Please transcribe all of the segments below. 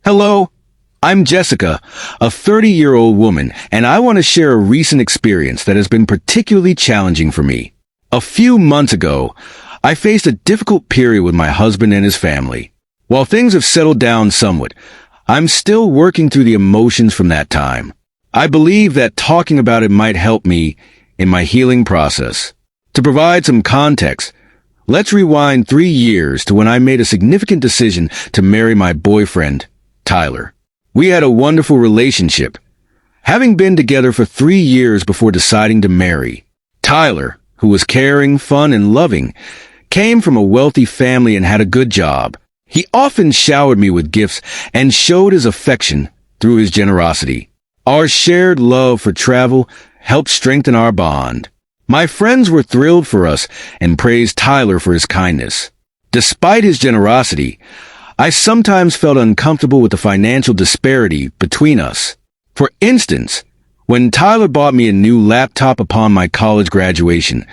Hello, I'm Jessica, a 30-year-old woman, and I want to share a recent experience that has been particularly challenging for me. A few months ago, I faced a difficult period with my husband and his family. While things have settled down somewhat, I'm still working through the emotions from that time. I believe that talking about it might help me in my healing process. To provide some context, let's rewind 3 years to when I made a significant decision to marry my boyfriend, Tyler. We had a wonderful relationship, having been together for 3 years before deciding to marry. Tyler, who was caring, fun, and loving, came from a wealthy family and had a good job. He often showered me with gifts and showed his affection through his generosity. Our shared love for travel helped strengthen our bond. My friends were thrilled for us and praised Tyler for his kindness. Despite his generosity, I sometimes felt uncomfortable with the financial disparity between us. For instance, when Tyler bought me a new laptop upon my college graduation,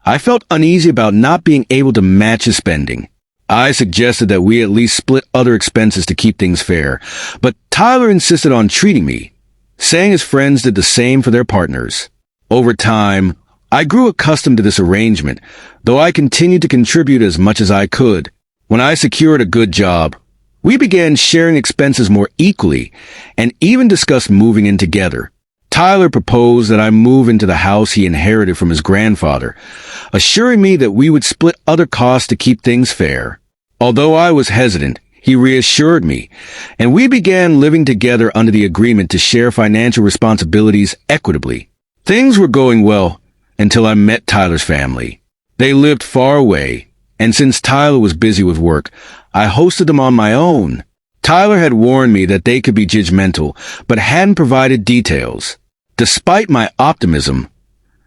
I felt uneasy about not being able to match his spending. I suggested that we at least split other expenses to keep things fair, but Tyler insisted on treating me, saying his friends did the same for their partners. Over time, I grew accustomed to this arrangement, though I continued to contribute as much as I could. When I secured a good job, we began sharing expenses more equally and even discussed moving in together. Tyler proposed that I move into the house he inherited from his grandfather, assuring me that we would split other costs to keep things fair. Although I was hesitant, he reassured me, and we began living together under the agreement to share financial responsibilities equitably. Things were going well until I met Tyler's family. They lived far away, and since Tyler was busy with work, I hosted them on my own. Tyler had warned me that they could be judgmental, but hadn't provided details. Despite my optimism,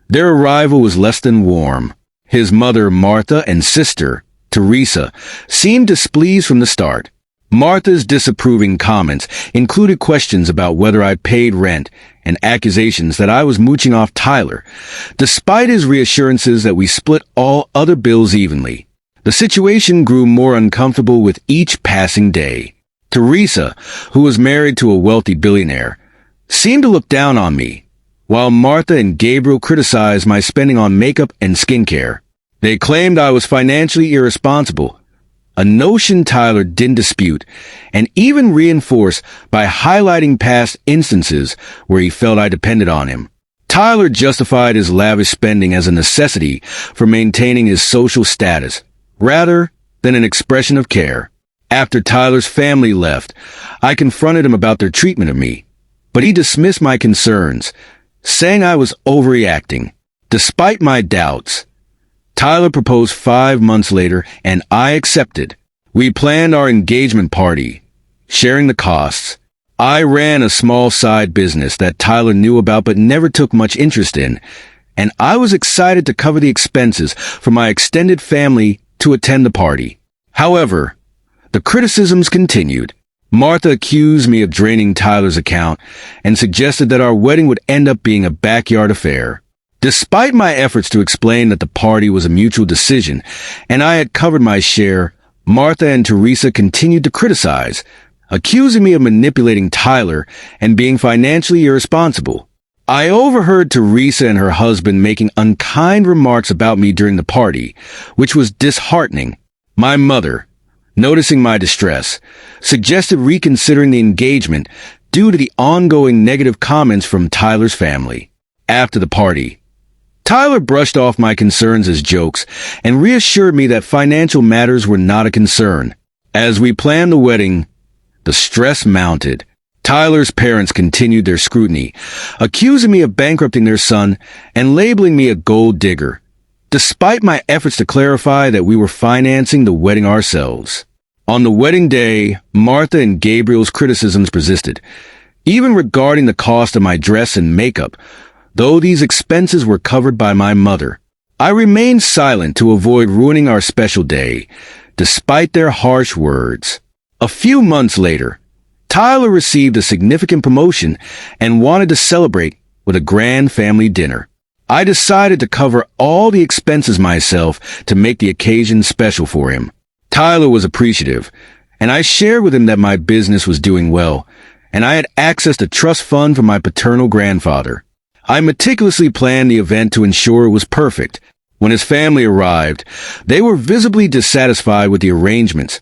their arrival was less than warm. His mother, Martha, and sister, Teresa, seemed displeased from the start. Martha's disapproving comments included questions about whether I paid rent and accusations that I was mooching off Tyler, despite his reassurances that we split all other bills evenly. The situation grew more uncomfortable with each passing day. Teresa, who was married to a wealthy billionaire, seemed to look down on me, while Martha and Gabriel criticized my spending on makeup and skincare. They claimed I was financially irresponsible, a notion Tyler didn't dispute, and even reinforced by highlighting past instances where he felt I depended on him. Tyler justified his lavish spending as a necessity for maintaining his social status, rather than an expression of care. After Tyler's family left, I confronted him about their treatment of me, but he dismissed my concerns, saying I was overreacting. Despite my doubts, Tyler proposed 5 months later, and I accepted. We planned our engagement party, sharing the costs. I ran a small side business that Tyler knew about but never took much interest in, and I was excited to cover the expenses for my extended family to attend the party. However, the criticisms continued. Martha accused me of draining Tyler's account and suggested that our wedding would end up being a backyard affair. Despite my efforts to explain that the party was a mutual decision and I had covered my share, Martha and Teresa continued to criticize, accusing me of manipulating Tyler and being financially irresponsible. I overheard Teresa and her husband making unkind remarks about me during the party, which was disheartening. My mother, noticing my distress, suggested reconsidering the engagement due to the ongoing negative comments from Tyler's family. After the party, Tyler brushed off my concerns as jokes and reassured me that financial matters were not a concern. As we planned the wedding, the stress mounted. Tyler's parents continued their scrutiny, accusing me of bankrupting their son and labeling me a gold digger, despite my efforts to clarify that we were financing the wedding ourselves. On the wedding day, Martha and Gabriel's criticisms persisted, even regarding the cost of my dress and makeup, though these expenses were covered by my mother. I remained silent to avoid ruining our special day, despite their harsh words. A few months later, Tyler received a significant promotion and wanted to celebrate with a grand family dinner. I decided to cover all the expenses myself to make the occasion special for him. Tyler was appreciative, and I shared with him that my business was doing well, and I had accessed a trust fund from my paternal grandfather. I meticulously planned the event to ensure it was perfect. When his family arrived, they were visibly dissatisfied with the arrangements,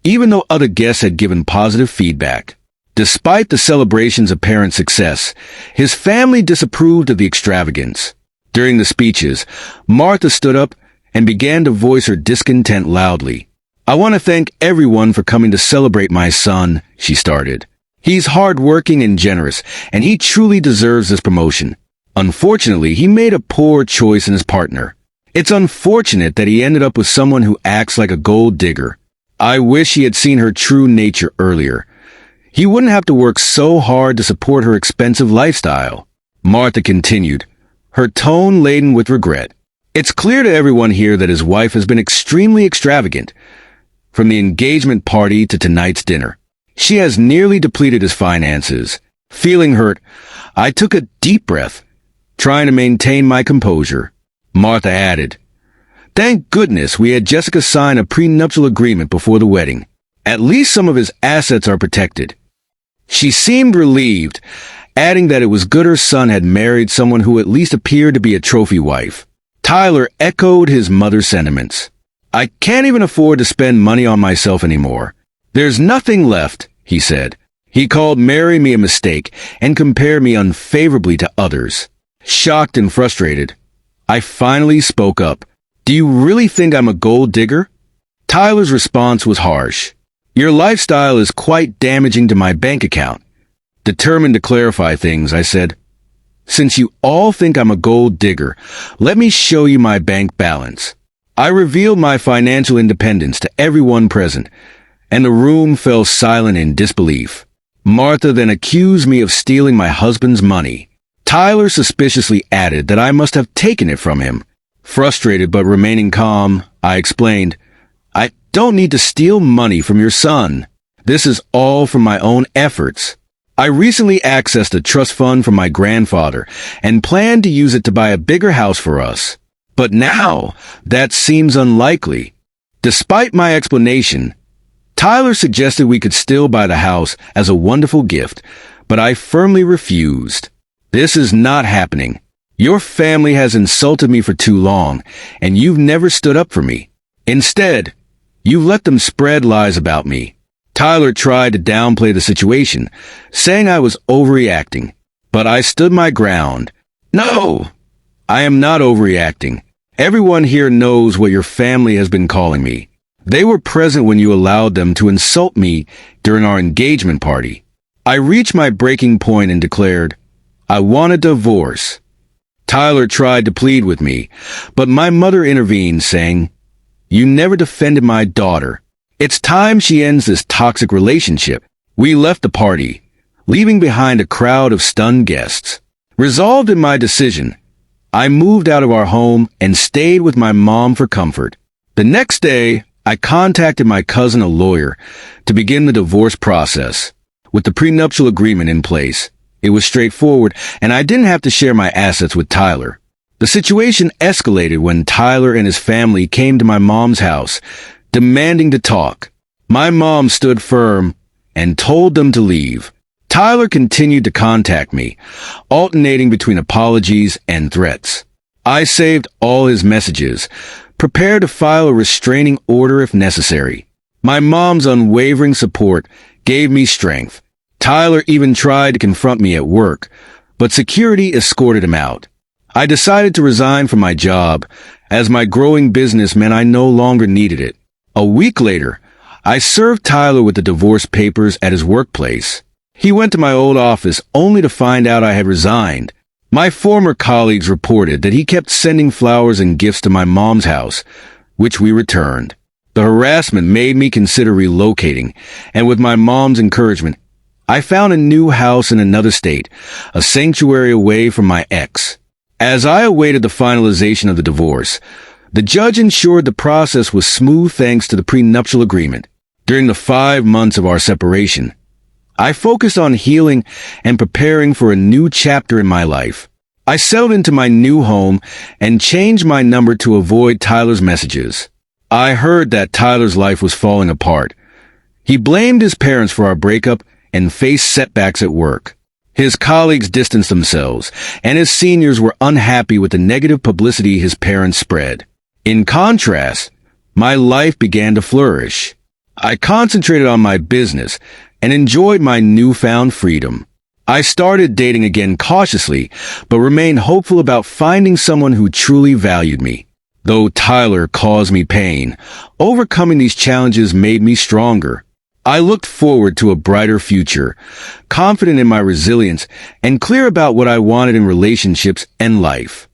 even though other guests had given positive feedback. Despite the celebration's apparent success, his family disapproved of the extravagance. During the speeches, Martha stood up and began to voice her discontent loudly. "I want to thank everyone for coming to celebrate my son," she started. "He's hardworking and generous, and he truly deserves this promotion. Unfortunately, he made a poor choice in his partner. It's unfortunate that he ended up with someone who acts like a gold digger. I wish he had seen her true nature earlier. He wouldn't have to work so hard to support her expensive lifestyle." Martha continued, her tone laden with regret. "It's clear to everyone here that his wife has been extremely extravagant, from the engagement party to tonight's dinner. She has nearly depleted his finances." Feeling hurt, I took a deep breath, trying to maintain my composure. Martha added, "Thank goodness we had Jessica sign a prenuptial agreement before the wedding. At least some of his assets are protected." She seemed relieved, adding that it was good her son had married someone who at least appeared to be a trophy wife. Tyler echoed his mother's sentiments. "I can't even afford to spend money on myself anymore. There's nothing left," he said. He called marrying me a mistake and compared me unfavorably to others. Shocked and frustrated, I finally spoke up. "Do you really think I'm a gold digger?" Tyler's response was harsh. "Your lifestyle is quite damaging to my bank account." Determined to clarify things, I said, "Since you all think I'm a gold digger, let me show you my bank balance." I revealed my financial independence to everyone present, and the room fell silent in disbelief. Martha then accused me of stealing my husband's money. Tyler suspiciously added that I must have taken it from him. Frustrated but remaining calm, I explained, "I don't need to steal money from your son. This is all from my own efforts. I recently accessed a trust fund from my grandfather and planned to use it to buy a bigger house for us. But now, that seems unlikely." Despite my explanation, Tyler suggested we could still buy the house as a wonderful gift, but I firmly refused. "This is not happening. Your family has insulted me for too long, and you've never stood up for me. Instead, you've let them spread lies about me." Tyler tried to downplay the situation, saying I was overreacting, but I stood my ground. "No, I am not overreacting. Everyone here knows what your family has been calling me. They were present when you allowed them to insult me during our engagement party." I reached my breaking point and declared, "I want a divorce." Tyler tried to plead with me, but my mother intervened, saying, "You never defended my daughter. It's time she ends this toxic relationship." We left the party, leaving behind a crowd of stunned guests. Resolved in my decision, I moved out of our home and stayed with my mom for comfort. The next day, I contacted my cousin, a lawyer, to begin the divorce process. With the prenuptial agreement in place, it was straightforward, and I didn't have to share my assets with Tyler. The situation escalated when Tyler and his family came to my mom's house, demanding to talk. My mom stood firm and told them to leave. Tyler continued to contact me, alternating between apologies and threats. I saved all his messages, prepared to file a restraining order if necessary. My mom's unwavering support gave me strength. Tyler even tried to confront me at work, but security escorted him out. I decided to resign from my job, as my growing business meant I no longer needed it. A week later, I served Tyler with the divorce papers at his workplace. He went to my old office only to find out I had resigned. My former colleagues reported that he kept sending flowers and gifts to my mom's house, which we returned. The harassment made me consider relocating, and with my mom's encouragement, I found a new house in another state, a sanctuary away from my ex. As I awaited the finalization of the divorce, the judge ensured the process was smooth thanks to the prenuptial agreement. During the 5 months of our separation, I focused on healing and preparing for a new chapter in my life. I settled into my new home and changed my number to avoid Tyler's messages. I heard that Tyler's life was falling apart. He blamed his parents for our breakup and faced setbacks at work. His colleagues distanced themselves, and his seniors were unhappy with the negative publicity his parents spread. In contrast, my life began to flourish. I concentrated on my business and enjoyed my newfound freedom. I started dating again cautiously, but remained hopeful about finding someone who truly valued me. Though Tyler caused me pain, overcoming these challenges made me stronger. I looked forward to a brighter future, confident in my resilience and clear about what I wanted in relationships and life.